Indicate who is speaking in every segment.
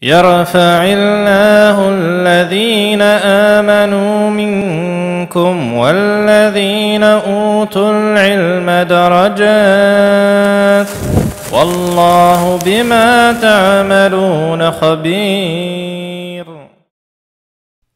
Speaker 1: يرفع الله الذين آمنوا منكم والذين أوتوا العلم درجات والله بما تعملون خبير.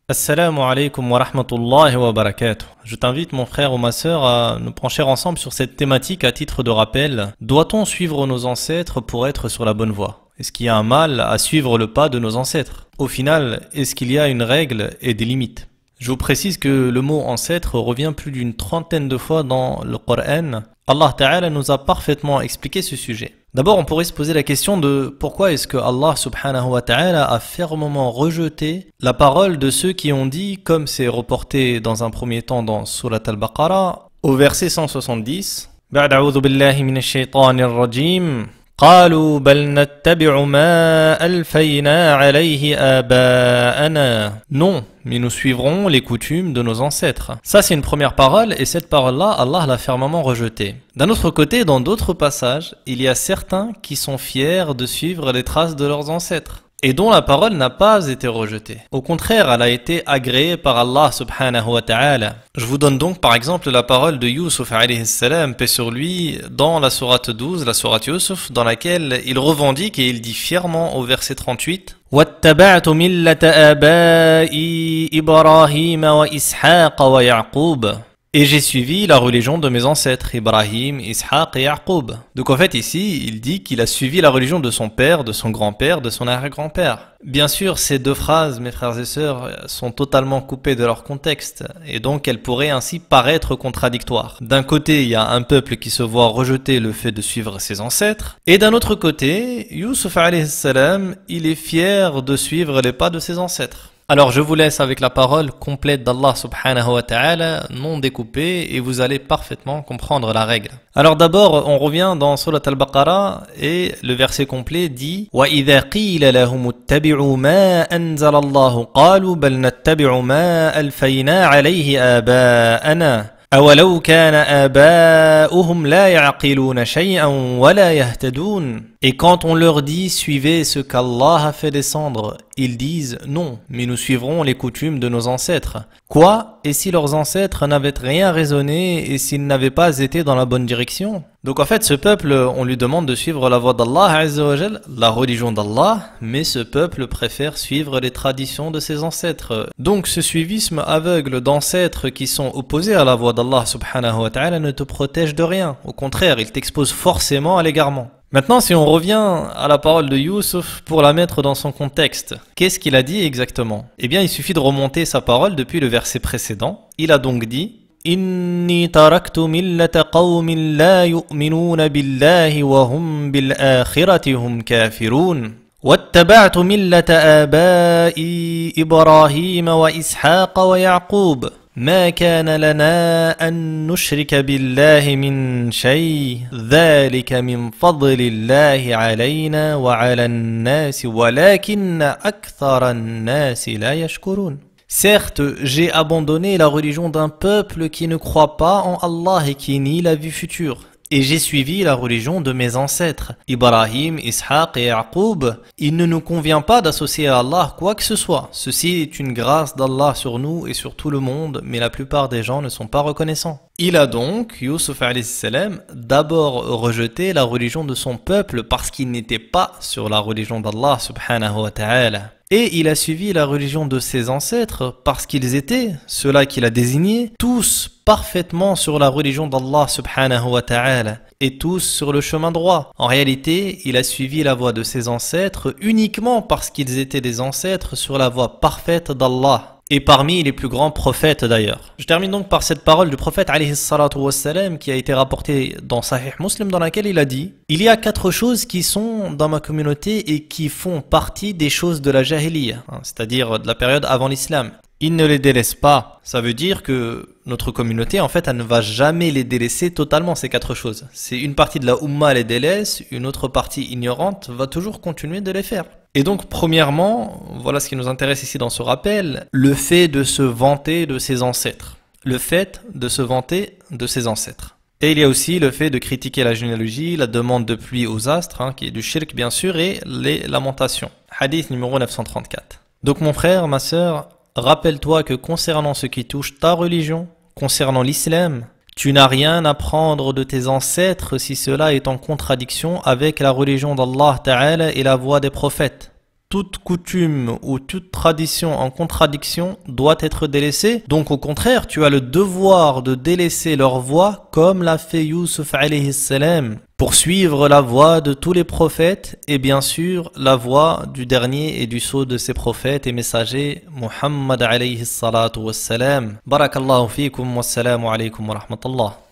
Speaker 1: Assalamu alaikum wa rahmatullahi wa barakatuh. Je t'invite mon frère ou ma sœur à nous pencher ensemble sur cette thématique à titre de rappel. Doit-on suivre nos ancêtres pour être sur la bonne voie? Est-ce qu'il y a un mal à suivre le pas de nos ancêtres? Au final, est-ce qu'il y a une règle et des limites? Je vous précise que le mot ancêtre revient plus d'une trentaine de fois dans le Coran. Allah Ta'ala nous a parfaitement expliqué ce sujet. D'abord, on pourrait se poser la question de pourquoi est-ce que Allah Subhanahu wa Ta'ala a fermement rejeté la parole de ceux qui ont dit, comme c'est reporté dans un premier temps dans Surat Al-Baqarah, au verset 170, Ba'd a'udhu billahi minash shaytanir rajim. قالوا بل نتبع ما ألفينا عليه آباءنا. Non, mais nous suivrons les coutumes de nos ancêtres. Ça c'est une première parole et cette parole-là, Allah l'a fermement rejetée. D'un autre côté, dans d'autres passages, il y a certains qui sont fiers de suivre les traces de leurs ancêtres et dont la parole n'a pas été rejetée. Au contraire, elle a été agréée par Allah subhanahu wa ta'ala. Je vous donne donc par exemple la parole de Yusuf alayhi salam, paix sur lui, dans la sourate 12, la sourate Yusuf, dans laquelle il revendique et il dit fièrement au verset 38 « وَاتَّبَعْتُ مِلَّةَ آبَائِي إِبْرَاهِيمَ وَإِسْحَاقَ وَيَعْقُوبَ » Et j'ai suivi la religion de mes ancêtres, Ibrahim, Ishaq et Yaqub. Donc en fait ici, il dit qu'il a suivi la religion de son père, de son grand-père, de son arrière-grand-père. Bien sûr, ces deux phrases, mes frères et sœurs, sont totalement coupées de leur contexte, et donc elles pourraient ainsi paraître contradictoires. D'un côté, il y a un peuple qui se voit rejeter le fait de suivre ses ancêtres, et d'un autre côté, Yusuf alayhi salam, il est fier de suivre les pas de ses ancêtres. Alors je vous laisse avec la parole complète d'Allah subhanahu wa ta'ala, non découpée, et vous allez parfaitement comprendre la règle. Alors d'abord, on revient dans Surat Al-Baqarah, et le verset complet dit « وَإِذَا قِيلَ لَهُمُ اتَّبِعُوا مَا أَنزَلَ اللَّهُ قَالُوا بَلْ نَتَّبِعُ مَا أَلْفَيْنَا عَلَيْهِ آبَاءَنَا أَوَلَوْ كَانَ آبَاؤُهُمْ لَا يَعْقِلُونَ شَيْئًا وَلَا يَهْتَدُونَ » Et quand on leur dit « Suivez ce qu'Allah a fait descendre », ils disent « Non, mais nous suivrons les coutumes de nos ancêtres. » Quoi? Et si leurs ancêtres n'avaient rien raisonné et s'ils n'avaient pas été dans la bonne direction? Donc en fait, ce peuple, on lui demande de suivre la voie d'Allah Azza wa Jal, la religion d'Allah, mais ce peuple préfère suivre les traditions de ses ancêtres. Donc ce suivisme aveugle d'ancêtres qui sont opposés à la voie d'Allah subhanahu wa ta'ala ne te protège de rien. Au contraire, il t'expose forcément à l'égarement. Maintenant, si on revient à la parole de Yusuf pour la mettre dans son contexte, qu'est-ce qu'il a dit exactement? Eh bien, il suffit de remonter sa parole depuis le verset précédent. Il a donc dit « Inni taraktu millata qawmin la yu'minuna billahi wa hum bil akhirati hum kafirun. واتبعت ملة آبائي إبراهيم وإسحاق ويعقوب ما كان لنا أن نشرك بالله من شيء ذلك من فضل الله علينا وعلى الناس ولكن أكثر الناس لا يشكرون. Certes, j'ai abandonné la religion d'un peuple qui ne croit pas en Allah et qui nie la vie future. Et j'ai suivi la religion de mes ancêtres, Ibrahim, Ishaq et Yaqub. Il ne nous convient pas d'associer à Allah quoi que ce soit. Ceci est une grâce d'Allah sur nous et sur tout le monde, mais la plupart des gens ne sont pas reconnaissants. Il a donc, Yusuf alayhi salam, d'abord rejeté la religion de son peuple parce qu'il n'était pas sur la religion d'Allah subhanahu wa ta'ala. Et il a suivi la religion de ses ancêtres parce qu'ils étaient, ceux-là qu'il a désignés, tous parfaitement sur la religion d'Allah subhanahu wa ta'ala et tous sur le chemin droit. En réalité, il a suivi la voie de ses ancêtres uniquement parce qu'ils étaient des ancêtres sur la voie parfaite d'Allah. Et parmi les plus grands prophètes d'ailleurs. Je termine donc par cette parole du prophète alayhi salatu wassalam qui a été rapportée dans Sahih Muslim dans laquelle il a dit « Il y a 4 choses qui sont dans ma communauté et qui font partie des choses de la jahiliya, c'est-à-dire de la période avant l'islam. Il ne les délaisse pas. » Ça veut dire que notre communauté, en fait, elle ne va jamais les délaisser totalement, ces 4 choses. C'est une partie de la Ummah les délaisse, une autre partie ignorante va toujours continuer de les faire. Et donc, premièrement, voilà ce qui nous intéresse ici dans ce rappel, le fait de se vanter de ses ancêtres. Le fait de se vanter de ses ancêtres. Et il y a aussi le fait de critiquer la généalogie, la demande de pluie aux astres, qui est du shirk bien sûr, et les lamentations. Hadith numéro 934. Donc mon frère, ma sœur, rappelle-toi que concernant ce qui touche ta religion, concernant l'islam, tu n'as rien à prendre de tes ancêtres si cela est en contradiction avec la religion d'Allah Ta'ala et la voie des prophètes. Toute coutume ou toute tradition en contradiction doit être délaissée. Donc au contraire, tu as le devoir de délaisser leur voie comme l'a fait Yusuf alayhi salam, pour suivre la voie de tous les prophètes et bien sûr la voie du dernier et du sceau de ces prophètes et messagers, Muhammad alayhi salatu wassalam. Barakallahu fikum wassalamu alaykum wa rahmatullah.